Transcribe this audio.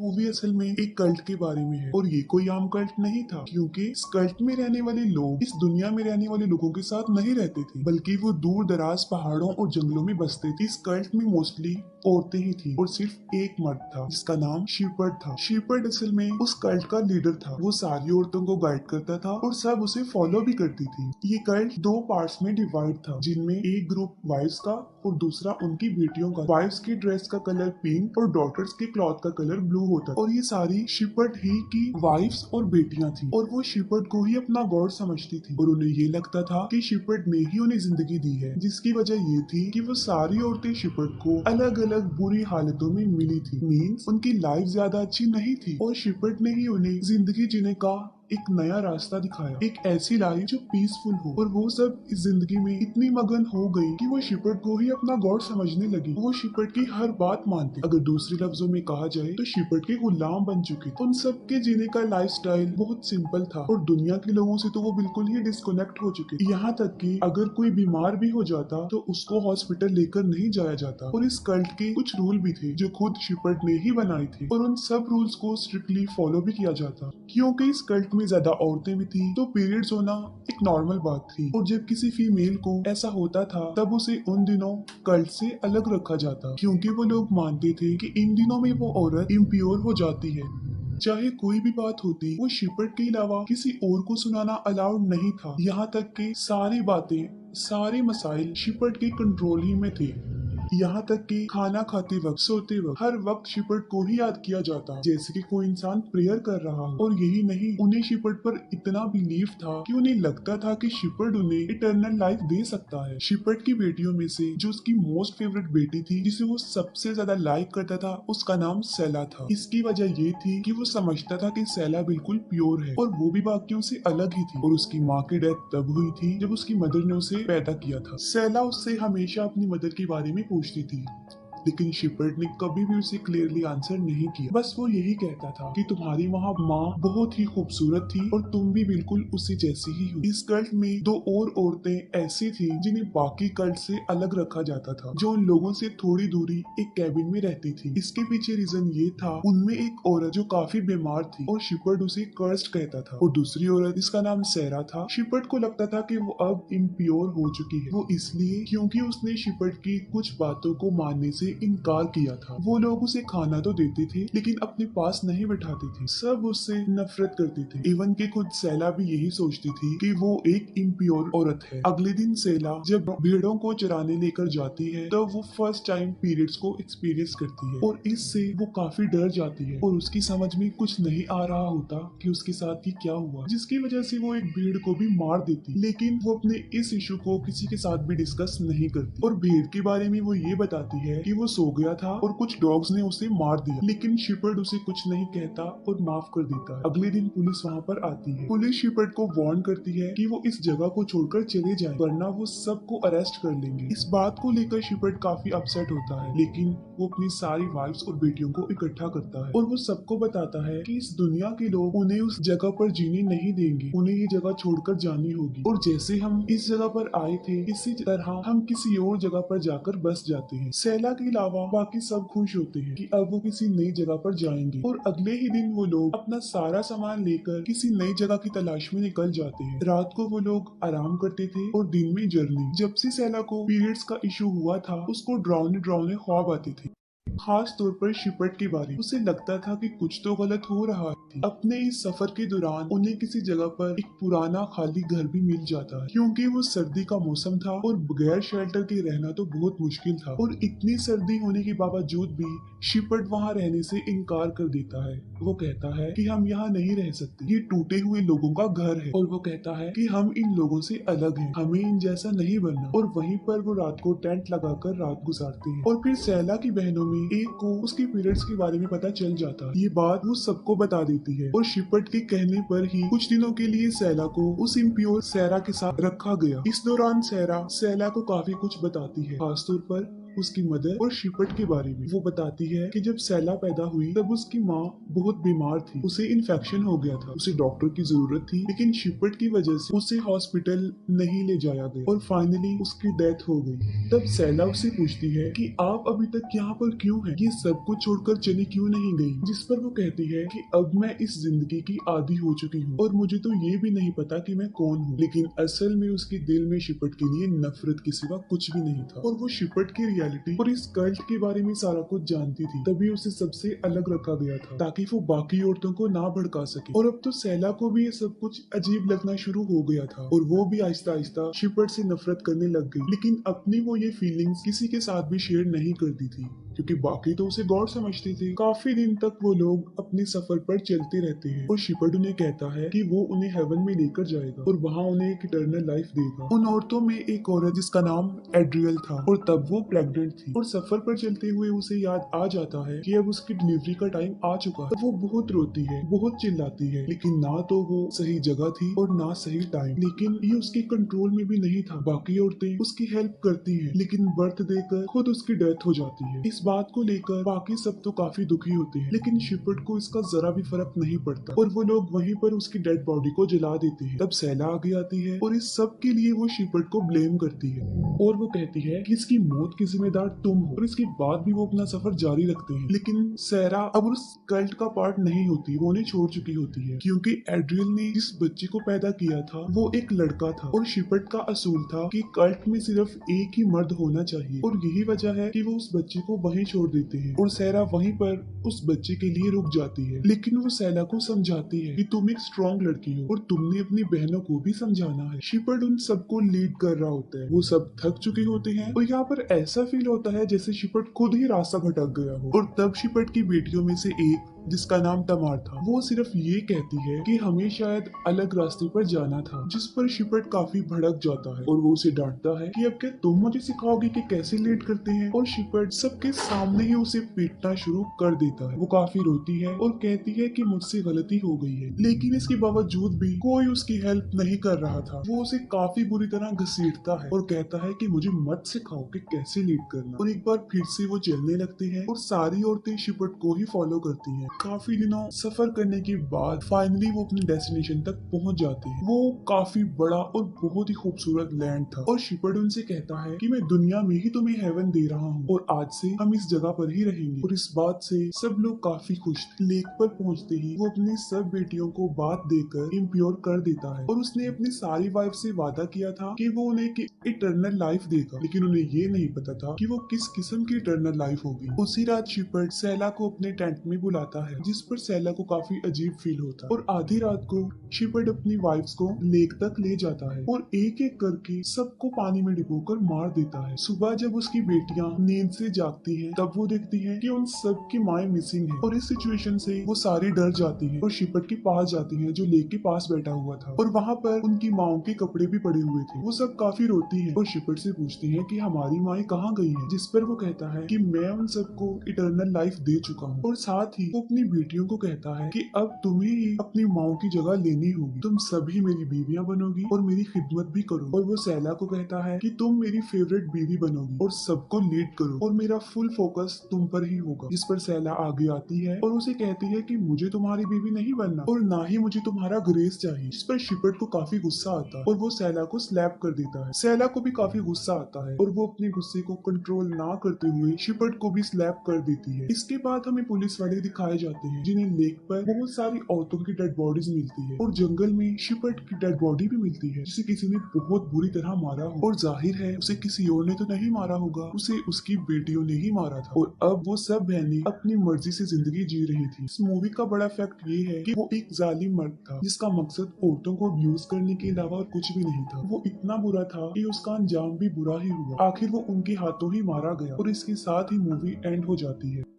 Movie असल में एक कल्ट के बारे में है और ये कोई आम कल्ट नहीं था, क्योंकि इस कल्ट में रहने वाले लोग इस दुनिया में रहने वाले लोगों के साथ नहीं रहते थे, बल्कि वो दूर दराज पहाड़ों और जंगलों में बसते थे। इस कल्ट में मोस्टली औरतें ही थी और सिर्फ एक मर्द था जिसका नाम शीपर्ड था। शीपर्ड असल में उस कल्ट का लीडर था। वो सारी औरतों को गाइड करता था और सब उसे फॉलो भी करती थी। ये कल्ट दो पार्ट्स में डिवाइड था, जिनमें एक ग्रुप वाइफ्स का और दूसरा उनकी बेटियों का। वाइफ्स की ड्रेस का कलर पिंक और डॉटर्स के क्लॉथ का कलर ब्लू होता था। और ये सारी शिपर्ड ही की वाइफ्स और बेटियां थी और वो शिपर्ड को ही अपना गॉड समझती थी और उन्हें ये लगता था कि शिपर्ड ने ही उन्हें जिंदगी दी है, जिसकी वजह ये थी कि वो सारी औरतें शिपर्ड को अलग अलग बुरी हालतों में मिली थी। मीन्स उनकी लाइफ ज्यादा अच्छी नहीं थी और शिपर्ड ने ही उन्हें जिंदगी जीने का एक नया रास्ता दिखाया, एक ऐसी लाइफ जो पीसफुल हो। और वो सब इस जिंदगी में इतनी मगन हो गई कि वो शिपर्ड को ही अपना गॉड समझने लगी। वो शिपर्ड की हर बात मानते। अगर दूसरे लफ्जों में कहा जाए तो शिपर्ड के गुलाम बन चुके थे। उन सब के जीने का लाइफस्टाइल बहुत सिंपल था और दुनिया के लोगों से तो वो बिल्कुल ही डिस्कनेक्ट हो चुके। यहाँ तक कि अगर कोई बीमार भी हो जाता तो उसको हॉस्पिटल लेकर नहीं जाया जाता। और इस कल्ट के कुछ रूल भी थे जो खुद शिपर्ड ने ही बनाए थे और उन सब रूल्स को स्ट्रिक्टली फॉलो भी किया जाता। क्योंकि इस कल्ट में ज्यादा औरतें भी थी तो पीरियड्स होना एक नॉर्मल बात थी और जब किसी फीमेल को ऐसा होता था तब उसे उन दिनों कल्ट से अलग रखा जाता, क्योंकि वो लोग मानते थे कि इन दिनों में वो औरत इम्प्योर हो जाती है। चाहे कोई भी बात होती, वो शिपर्ड के अलावा किसी और को सुनाना अलाउड नहीं था। यहाँ तक कि सारी बातें, सारे मसाइल शिपर्ड के कंट्रोल ही में थे। यहाँ तक कि खाना खाते वक्त, सोते वक्त, हर वक्त शिपर्ड को ही याद किया जाता, जैसे कि कोई इंसान प्रेयर कर रहा हो। और यही नहीं, उन्हें शिपर्ड पर इतना बिलीव था कि उन्हें लगता था कि शिपर्ड उन्हें इटर्नल लाइफ दे सकता है। शिपर्ड की बेटियों में से जो उसकी मोस्ट फेवरेट बेटी थी, जिसे वो सबसे ज्यादा लाइक करता था, उसका नाम सेला था। इसकी वजह ये थी कि वो समझता था कि सेला बिल्कुल प्योर है और वो भी बाकियों से अलग ही थी। और उसकी माँ की डेथ तब हुई थी जब उसकी मदर ने उसे पैदा किया था। सेला उससे हमेशा अपनी मदर के बारे में पूछती थी, लेकिन शिपर्ड ने कभी भी उसे क्लियरली आंसर नहीं किया। बस वो यही कहता था कि तुम्हारी वहाँ माँ बहुत ही खूबसूरत थी और तुम भी बिल्कुल उसी जैसी ही हो। इस कल्ट में दो और औरतें ऐसी थी जिन्हें बाकी कल्ट से अलग रखा जाता था, जो उन लोगों से थोड़ी दूरी एक कैबिन में रहती थी। इसके पीछे रीजन ये था, उनमें एक औरत जो काफी बीमार थी और शिपर्ड उसे कर्स्ड कहता था, और दूसरी औरत जिसका नाम सेरा था। शिपर्ड को लगता था कि वो अब इम्प्योर हो चुकी है। वो इसलिए क्योंकि उसने शिपर्ड की कुछ बातों को मानने से इनकार किया था। वो लोग उसे खाना तो देते थे लेकिन अपने पास नहीं बिठाते थे। सब उससे नफरत करते थे। इवन कि खुद सेला भी यही सोचती थी कि वो एक इम्प्योर औरत है। अगले दिन सेला जब भेड़ों को चराने लेकर जाती है तो वो फर्स्ट टाइम पीरियड्स को एक्सपीरियंस करती है और इससे वो काफी डर जाती है और उसकी समझ में कुछ नहीं आ रहा होता कि उसके साथ ही क्या हुआ, जिसकी वजह से वो एक भेड़ को भी मार देती। लेकिन वो अपने इस इशू को किसी के साथ भी डिस्कस नहीं करती और भेड़ के बारे में वो ये बताती है कि वो सो गया था और कुछ डॉग्स ने उसे मार दिया, लेकिन शिपर्ड उसे कुछ नहीं कहता और माफ कर देता है। अगले दिन पुलिस वहाँ पर आती है। पुलिस शिपर्ड को वार्न करती है कि वो इस जगह को छोड़कर चले जाए वरना वो सबको अरेस्ट कर लेंगे। इस बात को लेकर शिपर्ड काफी अपसेट होता है, लेकिन वो अपनी सारी वाइफ्स और बेटियों को इकट्ठा करता है और वो सबको बताता है कि इस दुनिया के लोग उन्हें उस जगह पर जीने नहीं देंगे, उन्हें ये जगह छोड़कर जानी होगी। और जैसे हम इस जगह पर आए थे इसी तरह हम किसी और जगह पर जाकर बस जाते हैं। सेला के अलावा बाकी सब खुश होते हैं कि अब वो किसी नई जगह पर जाएंगे और अगले ही दिन वो लोग अपना सारा सामान लेकर किसी नई जगह की तलाश में निकल जाते हैं। रात को वो लोग आराम करते थे और दिन में जर्नी। जब से सेला को पीरियड्स का इशू हुआ था उसको डरावने डरावने ख्वाब आते थे, खास तौर पर शिपर्ड के बारे। उसे लगता था कि कुछ तो गलत हो रहा है। अपने इस सफर के दौरान उन्हें किसी जगह पर एक पुराना खाली घर भी मिल जाता है, क्योंकि वो सर्दी का मौसम था और बगैर शेल्टर के रहना तो बहुत मुश्किल था। और इतनी सर्दी होने के बावजूद भी शिपर्ड वहाँ रहने से इनकार कर देता है। वो कहता है कि हम यहाँ नहीं रह सकते, ये टूटे हुए लोगों का घर है। और वो कहता है कि हम इन लोगों से अलग हैं, हमें इन जैसा नहीं बनना। और वहीं पर वो रात को टेंट लगाकर रात गुजारते हैं। और फिर सेला की बहनों में एक को उसके पीरियड्स के बारे में पता चल जाता है। ये बात वो सबको बता देती है और शिपर्ड के कहने पर ही कुछ दिनों के लिए सेला को उस इम्प्योर सेरा के साथ रखा गया। इस दौरान सेरा सेला को काफी कुछ बताती है, खासतौर पर उसकी मदर और शिपट के बारे में। वो बताती है कि जब सैला पैदा हुई तब उसकी माँ बहुत बीमार थी, उसे इन्फेक्शन हो गया था, उसे डॉक्टर की जरूरत थी, लेकिन शिपट की वजह से उसे हॉस्पिटल नहीं ले जाया गया और फाइनली उसकी डेथ हो गई। तब सैला उससे पूछती है कि आप अभी तक यहाँ पर क्यों हैं? ये सब कुछ छोड़कर चली क्यों नहीं गई? जिस पर वो कहती है कि अब मैं इस जिंदगी की आदी हो चुकी हूँ और मुझे तो ये भी नहीं पता कि मैं कौन हूँ। लेकिन असल में उसके दिल में शिपट के लिए नफरत के सिवा कुछ भी नहीं था और वो शिपट की रियलिटी और इस कल्ट के बारे में सारा कुछ जानती थी। तभी उसे सबसे अलग रखा गया था ताकि वो बाकी औरतों को ना भड़का सके। और अब तो सैला को भी ये सब कुछ अजीब लगना शुरू हो गया था और वो भी आहिस्ता आहिस्ता शिपट से नफरत करने लग गई। लेकिन अपनी वो ये फीलिंग्स किसी के साथ भी शेयर नहीं करती थी क्योंकि बाकी तो उसे गॉड समझते थे। काफी दिन तक वो लोग अपने सफर पर चलते रहते हैं और शिपट उन्हें कहता है कि वो उन्हें हेवन में लेकर जाएगा और वहाँ उन्हें एक इटर्नल लाइफ देगा। उन औरतों में एक औरत जिसका नाम एड्रियल था और तब वो प्रेग्नेंट थी और सफर पर चलते हुए उसे याद आ जाता है कि अब उसकी डिलीवरी का टाइम आ चुका है। वो बहुत रोती है, बहुत चिल्लाती है, लेकिन ना तो वो सही जगह थी और ना सही टाइम। लेकिन ये उसके कंट्रोल में भी नहीं था। बाकी औरतें उसकी हेल्प करती है लेकिन बर्थ देकर खुद उसकी डेथ हो जाती है। इस बात को लेकर बाकी सब तो काफी दुखी होते हैं लेकिन शिपट को इसका जरा भी फर्क नहीं पड़ता और वो लोग वहीं पर उसकी डेड बॉडी को जला देते हैं। तब सैला आगे आती है और इस सब के लिए वो शिपट को ब्लेम करती है और वो कहती है कि इसकी मौत की जिम्मेदार तुम हो। और इसके बाद भी वो अपना सफर जारी रखते हैं लेकिन सैरा अब उस कल्ट का पार्ट नहीं होती, वो उन्हें छोड़ चुकी होती है क्योंकि एड्रियल ने जिस बच्चे को पैदा किया था वो एक लड़का था और शिपट का असूल था कि कल्ट में सिर्फ एक ही मर्द होना चाहिए और यही वजह है कि वो उस बच्चे को वहीं छोड़ देते हैं और सैरा वहीं पर उस बच्चे के लिए रुक जाती है। लेकिन वो सैला को समझाती है कि तुम एक स्ट्रॉन्ग लड़की हो और तुमने अपनी बहनों को भी समझाना है। शिपट उन सबको लीड कर रहा होता है, वो सब थक चुके होते हैं और यहाँ पर ऐसा फील होता है जैसे शिपट खुद ही रास्ता भटक गया हो। और तब शिपट की बेटियों में से एक जिसका नाम तमार था वो सिर्फ ये कहती है कि हमें शायद अलग रास्ते पर जाना था, जिस पर शिपट काफी भड़क जाता है और वो उसे डांटता है कि अब क्या तुम मुझे सिखाओगे कि कैसे लीड करते हैं। और शिपट सबके सामने ही उसे पीटना शुरू कर देता है। वो काफी रोती है और कहती है कि मुझसे गलती हो गई है, लेकिन इसके बावजूद भी कोई उसकी हेल्प नहीं कर रहा था। वो उसे काफी बुरी तरह घसीटता है और कहता है कि मुझे मत सिखाओ कि कैसे लीड करना। और एक बार फिर से वो चलने लगते हैं और सारी औरतें शिपट को ही फॉलो करती हैं। काफी दिनों सफर करने के बाद फाइनली वो अपने डेस्टिनेशन तक पहुंच जाते हैं। वो काफी बड़ा और बहुत ही खूबसूरत लैंड था और शिपट उनसे कहता है कि मैं दुनिया में ही तुम्हें हेवन दे रहा हूँ और आज से हम इस जगह पर ही रहेंगे। और इस बात से सब लोग काफी खुश थे। लेक पर पहुंचते ही वो अपनी सब बेटियों को बात देकर इम्प्योर कर देता है और उसने अपनी सारी वाइफ से वादा किया था कि वो उन्हें इटर्नल लाइफ देगा, लेकिन उन्हें ये नहीं पता था कि वो किस किस्म की इटर्नल लाइफ होगी। उसी रात शिपट सैला को अपने टेंट में बुलाता है, जिस पर सैला को काफी अजीब फील होता है और आधी रात को शिपट अपनी वाइफ्स को लेक तक ले जाता है और एक एक करके सबको पानी में डुबोकर मार देता है। सुबह जब उसकी बेटियां नींद से जागती हैं तब वो देखती हैं कि उन सब की माएं मिसिंग हैं और इस सिचुएशन से वो सारी डर जाती हैं और शिपट के पास जाती हैं जो लेक के पास बैठा हुआ था और वहाँ पर उनकी माओ के कपड़े भी पड़े हुए थे। वो सब काफी रोती हैं और शिपट से पूछती हैं कि हमारी माएं कहाँ गई हैं, जिस पर वो कहता है कि मैं उन सबको इटर्नल लाइफ दे चुका हूँ। और साथ ही वो अपनी बेटियों को कहता है कि अब तुम्हें ही अपनी माओ की जगह लेनी होगी, तुम सभी मेरी बीवियां बनोगी और मेरी खिदमत भी करो। और वो सैला को कहता है कि तुम मेरी फेवरेट बीवी बनोगी और सबको लीड करो और मेरा फुल फोकस तुम पर ही होगा। जिस पर सैला आगे आती है और उसे कहती है कि मुझे तुम्हारी बीवी नहीं बनना और ना ही मुझे तुम्हारा ग्रेस चाहिए। जिस पर शिपट को काफी गुस्सा आता है और वो सैला को स्लैप कर देता है। सैला को भी काफी गुस्सा आता है और वो अपने गुस्से को कंट्रोल ना करते हुए शिपट को भी स्लैप कर देती है। इसके बाद हमें पुलिस वाले दिखाए जाते हैं जिन्हें लेक पर बहुत सारी औरतों की डेड बॉडीज मिलती है और जंगल में शिपट की डेड बॉडी भी मिलती है जिसे किसी ने बहुत बुरी तरह मारा हो और जाहिर है उसे किसी और ने तो नहीं मारा होगा, उसे उसकी बेटियों ने ही मारा था। और अब वो सब बहनें अपनी मर्जी से जिंदगी जी रही थी। इस मूवी का बड़ा फैक्ट ये है कि वो एक जालिम मर्द था जिसका मकसद औरतों को अब्यूज करने के अलावा और कुछ भी नहीं था। वो इतना बुरा था कि उसका अंजाम भी बुरा ही हुआ। आखिर वो उनके हाथों ही मारा गया और इसके साथ ही मूवी एंड हो जाती है।